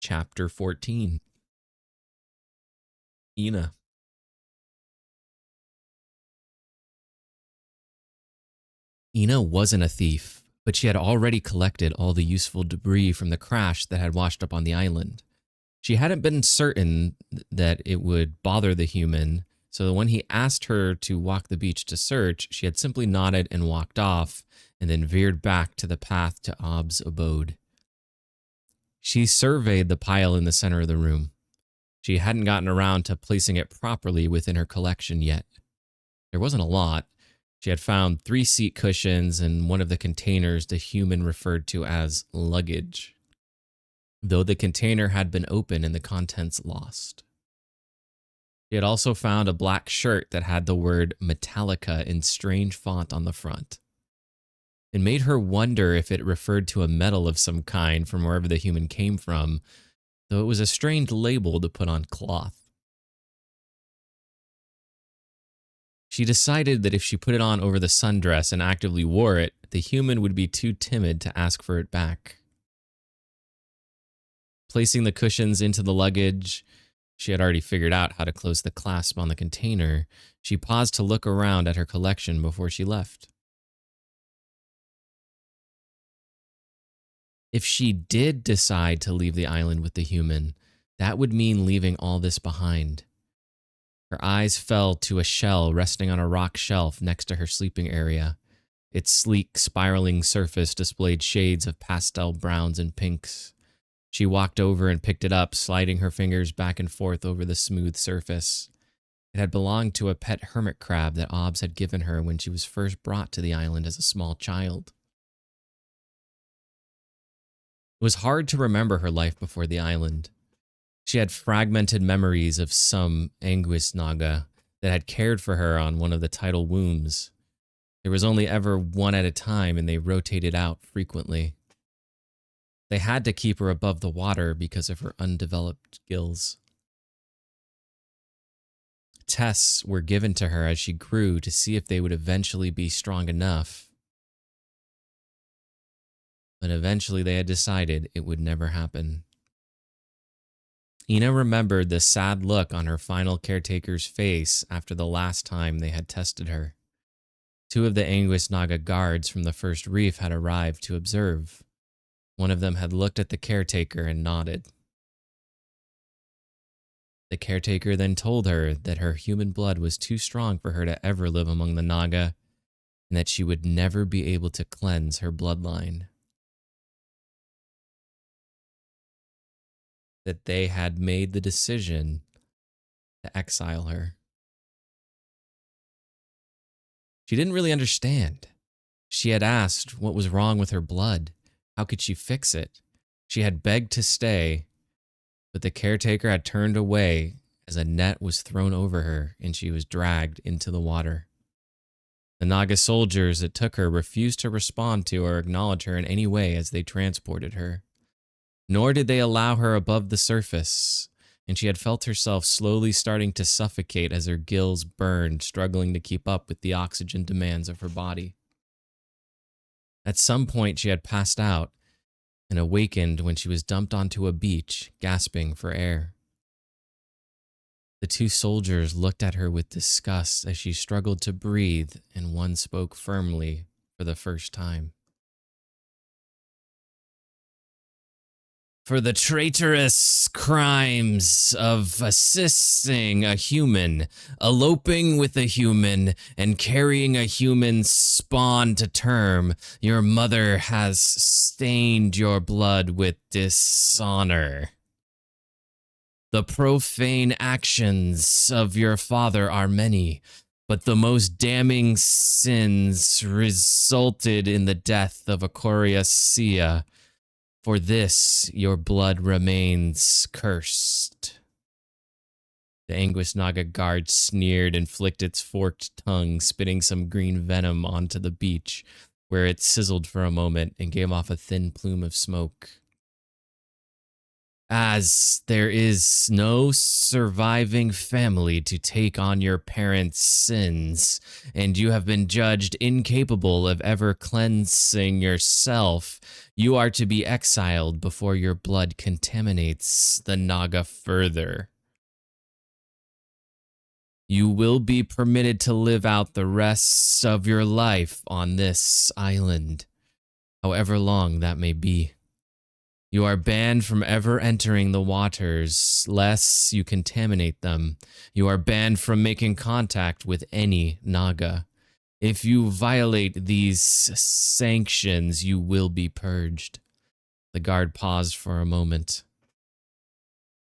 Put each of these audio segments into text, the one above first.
Chapter 14. Ina. Ina wasn't a thief, but she had already collected all the useful debris from the crash that had washed up on the island. She hadn't been certain that it would bother the human, so when he asked her to walk the beach to search, she had simply nodded and walked off, and then veered back to the path to Ob's abode. She surveyed the pile in the center of the room. She hadn't gotten around to placing it properly within her collection yet. There wasn't a lot. She had found 3 seat cushions and one of the containers the human referred to as luggage, though the container had been open and the contents lost. She had also found a black shirt that had the word Metallica in strange font on the front. It made her wonder if it referred to a metal of some kind from wherever the human came from, though it was a strange label to put on cloth. She decided that if she put it on over the sundress and actively wore it, the human would be too timid to ask for it back. Placing the cushions into the luggage, she had already figured out how to close the clasp on the container. She paused to look around at her collection before she left. If she did decide to leave the island with the human, that would mean leaving all this behind. Her eyes fell to a shell resting on a rock shelf next to her sleeping area. Its sleek, spiraling surface displayed shades of pastel browns and pinks. She walked over and picked it up, sliding her fingers back and forth over the smooth surface. It had belonged to a pet hermit crab that Obbs had given her when she was first brought to the island as a small child. It was hard to remember her life before the island. She had fragmented memories of some Anguis Naga that had cared for her on one of the tidal wombs. There was only ever one at a time, and they rotated out frequently. They had to keep her above the water because of her undeveloped gills. Tests were given to her as she grew to see if they would eventually be strong enough. But eventually they had decided it would never happen. Ina remembered the sad look on her final caretaker's face after the last time they had tested her. 2 of the Anguis Naga guards from the first reef had arrived to observe. One of them had looked at the caretaker and nodded. The caretaker then told her that her human blood was too strong for her to ever live among the Naga, and that she would never be able to cleanse her bloodline. That they had made the decision to exile her. She didn't really understand. She had asked what was wrong with her blood. How could she fix it? She had begged to stay, but the caretaker had turned away as a net was thrown over her and she was dragged into the water. The Naga soldiers that took her refused to respond to or acknowledge her in any way as they transported her. Nor did they allow her above the surface, and she had felt herself slowly starting to suffocate as her gills burned, struggling to keep up with the oxygen demands of her body. At some point, she had passed out and awakened when she was dumped onto a beach, gasping for air. The 2 soldiers looked at her with disgust as she struggled to breathe, and one spoke firmly for the first time. For the traitorous crimes of assisting a human, eloping with a human, and carrying a human spawn to term, your mother has stained your blood with dishonor. The profane actions of your father are many, but the most damning sins resulted in the death of Ikoria Sia. For this, your blood remains cursed. The Anguis Naga guard sneered and flicked its forked tongue, spitting some green venom onto the beach, where it sizzled for a moment and gave off a thin plume of smoke. As there is no surviving family to take on your parents' sins, and you have been judged incapable of ever cleansing yourself, you are to be exiled before your blood contaminates the Naga further. You will be permitted to live out the rest of your life on this island, however long that may be. You are banned from ever entering the waters, lest you contaminate them. You are banned from making contact with any Naga. If you violate these sanctions, you will be purged. The guard paused for a moment.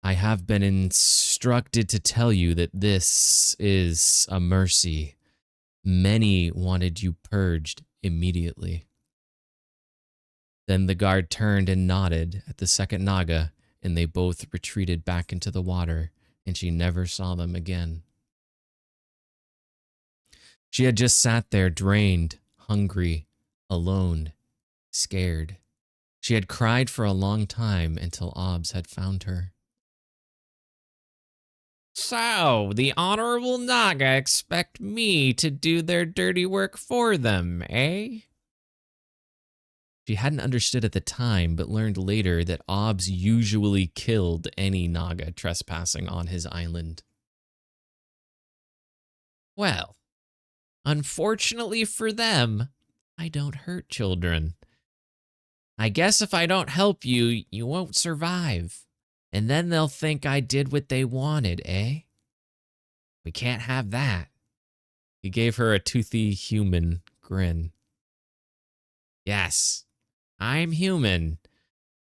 I have been instructed to tell you that this is a mercy. Many wanted you purged immediately. Then the guard turned and nodded at the second Naga, and they both retreated back into the water, and she never saw them again. She had just sat there drained, hungry, alone, scared. She had cried for a long time until Obbs had found her. So, the Honorable Naga expect me to do their dirty work for them, eh? She hadn't understood at the time, but learned later that Obbs usually killed any Naga trespassing on his island. Well, unfortunately for them, I don't hurt children. I guess if I don't help you, you won't survive. And then they'll think I did what they wanted, eh? We can't have that. He gave her a toothy human grin. Yes, I'm human,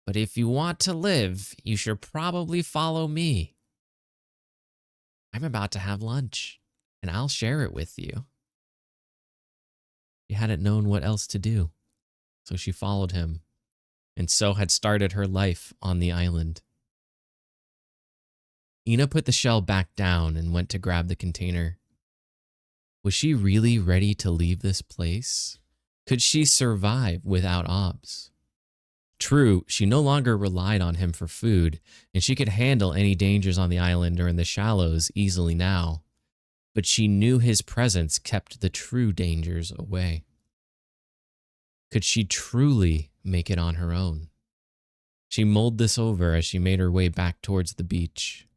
but if you want to live, you should probably follow me. I'm about to have lunch, and I'll share it with you. She hadn't known what else to do, so she followed him, and so had started her life on the island. Ina put the shell back down and went to grab the container. Was she really ready to leave this place? Could she survive without Obbs? True, she no longer relied on him for food, and she could handle any dangers on the island or in the shallows easily now. But she knew his presence kept the true dangers away. Could she truly make it on her own? She mulled this over as she made her way back towards the beach.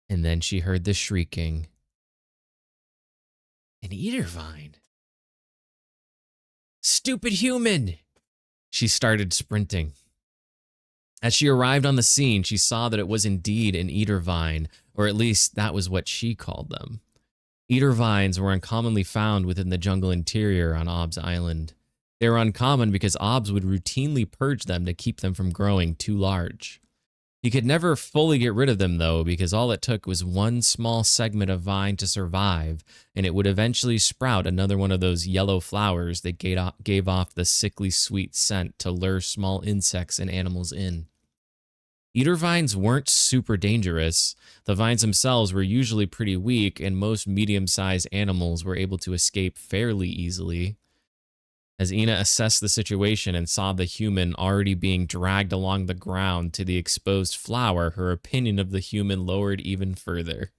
And then she heard the shrieking. An Eatervine. Stupid human! She started sprinting. As she arrived on the scene, she saw that it was indeed an Eatervine, or at least that was what she called them. Eatervines were uncommonly found within the jungle interior on Obbs Island. They were uncommon because Obbs would routinely purge them to keep them from growing too large. He could never fully get rid of them, though, because all it took was one small segment of vine to survive, and it would eventually sprout another one of those yellow flowers that gave off the sickly sweet scent to lure small insects and animals in. Eater vines weren't super dangerous. The vines themselves were usually pretty weak, and most medium-sized animals were able to escape fairly easily. As Ina assessed the situation and saw the human already being dragged along the ground to the exposed flower, her opinion of the human lowered even further.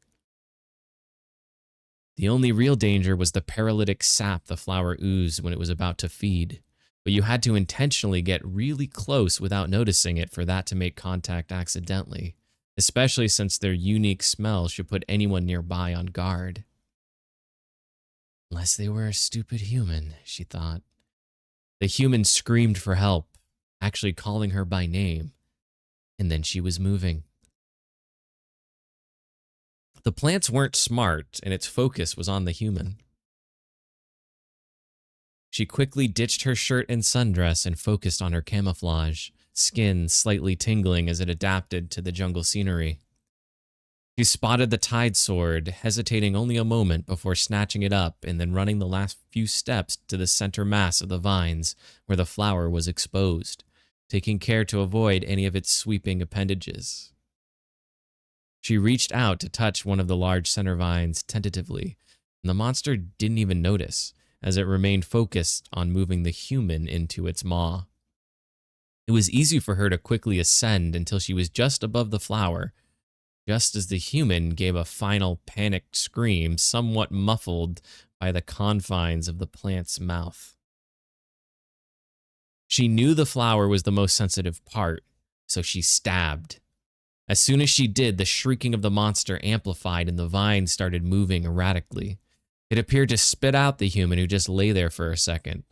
The only real danger was the paralytic sap the flower oozed when it was about to feed, but you had to intentionally get really close without noticing it for that to make contact accidentally, especially since their unique smell should put anyone nearby on guard. Unless they were a stupid human, she thought. The human screamed for help, actually calling her by name, and then she was moving. The plants weren't smart, and its focus was on the human. She quickly ditched her shirt and sundress and focused on her camouflage, skin slightly tingling as it adapted to the jungle scenery. She spotted the tide sword, hesitating only a moment before snatching it up and then running the last few steps to the center mass of the vines where the flower was exposed, taking care to avoid any of its sweeping appendages. She reached out to touch one of the large center vines tentatively, and the monster didn't even notice, as it remained focused on moving the human into its maw. It was easy for her to quickly ascend until she was just above the flower, just as the human gave a final panicked scream, somewhat muffled by the confines of the plant's mouth. She knew the flower was the most sensitive part, so she stabbed. As soon as she did, the shrieking of the monster amplified and the vine started moving erratically. It appeared to spit out the human who just lay there for a second.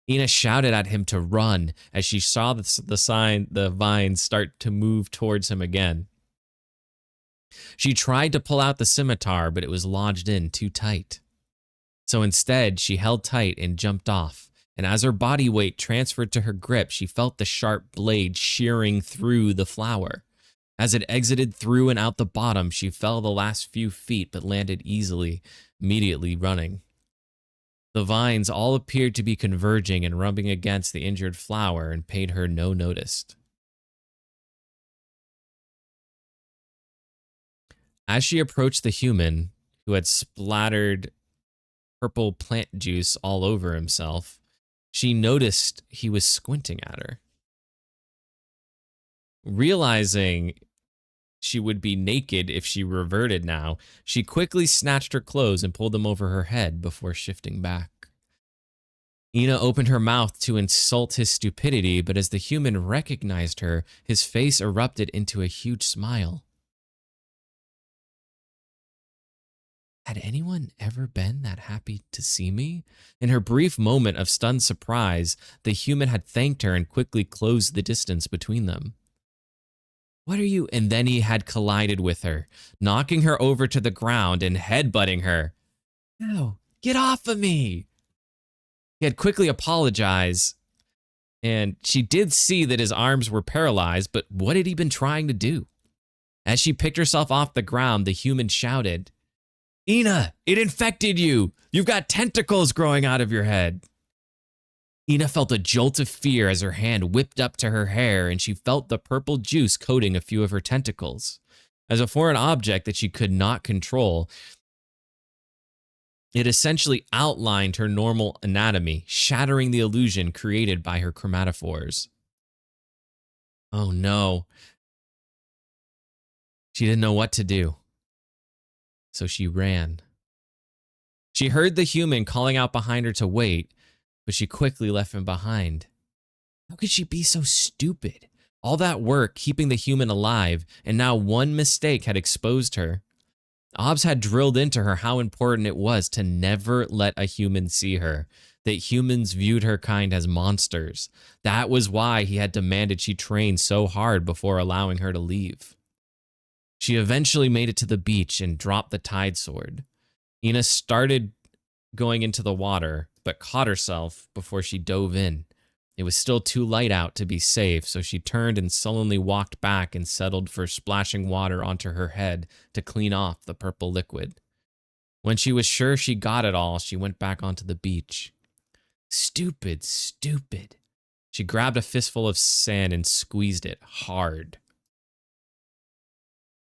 Ina shouted at him to run as she saw the vine start to move towards him again. She tried to pull out the scimitar, but it was lodged in too tight. So instead, she held tight and jumped off. And as her body weight transferred to her grip, she felt the sharp blade shearing through the flower. As it exited through and out the bottom, she fell the last few feet but landed easily, immediately running. The vines all appeared to be converging and rubbing against the injured flower and paid her no notice. As she approached the human, who had splattered purple plant juice all over himself, she noticed he was squinting at her. Realizing she would be naked if she reverted now, she quickly snatched her clothes and pulled them over her head before shifting back. Ina opened her mouth to insult his stupidity, but as the human recognized her, his face erupted into a huge smile. Had anyone ever been that happy to see me? In her brief moment of stunned surprise, the human had thanked her and quickly closed the distance between them. What are you? And then he had collided with her, knocking her over to the ground and headbutting her. No, get off of me. He had quickly apologized, and she did see that his arms were paralyzed, but what had he been trying to do? As she picked herself off the ground, the human shouted, Ina, it infected you. You've got tentacles growing out of your head. Ina felt a jolt of fear as her hand whipped up to her hair and she felt the purple juice coating a few of her tentacles. As a foreign object that she could not control, it essentially outlined her normal anatomy, shattering the illusion created by her chromatophores. Oh no. She didn't know what to do. So she ran. She heard the human calling out behind her to wait, but she quickly left him behind. How could she be so stupid? All that work keeping the human alive, and now one mistake had exposed her. Obbs had drilled into her how important it was to never let a human see her, that humans viewed her kind as monsters. That was why he had demanded she train so hard before allowing her to leave. She eventually made it to the beach and dropped the tide sword. Ina started going into the water, but caught herself before she dove in. It was still too light out to be safe, so she turned and sullenly walked back and settled for splashing water onto her head to clean off the purple liquid. When she was sure she got it all, she went back onto the beach. Stupid, stupid. She grabbed a fistful of sand and squeezed it hard.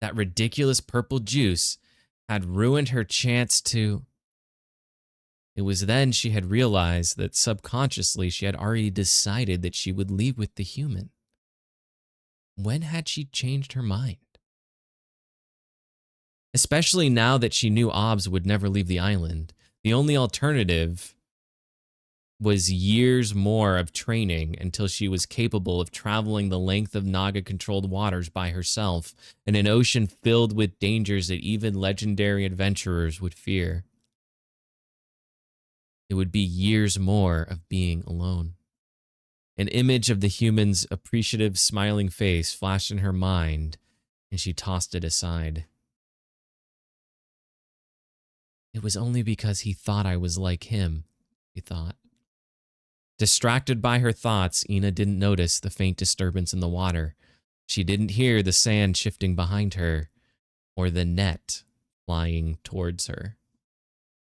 That ridiculous purple juice had ruined her chance to... It was then she had realized that subconsciously she had already decided that she would leave with the human. When had she changed her mind? Especially now that she knew Obbs would never leave the island, the only alternative was years more of training until she was capable of traveling the length of Naga-controlled waters by herself in an ocean filled with dangers that even legendary adventurers would fear. It would be years more of being alone. An image of the human's appreciative, smiling face flashed in her mind, and she tossed it aside. It was only because he thought I was like him, she thought. Distracted by her thoughts, Ina didn't notice the faint disturbance in the water. She didn't hear the sand shifting behind her or the net flying towards her.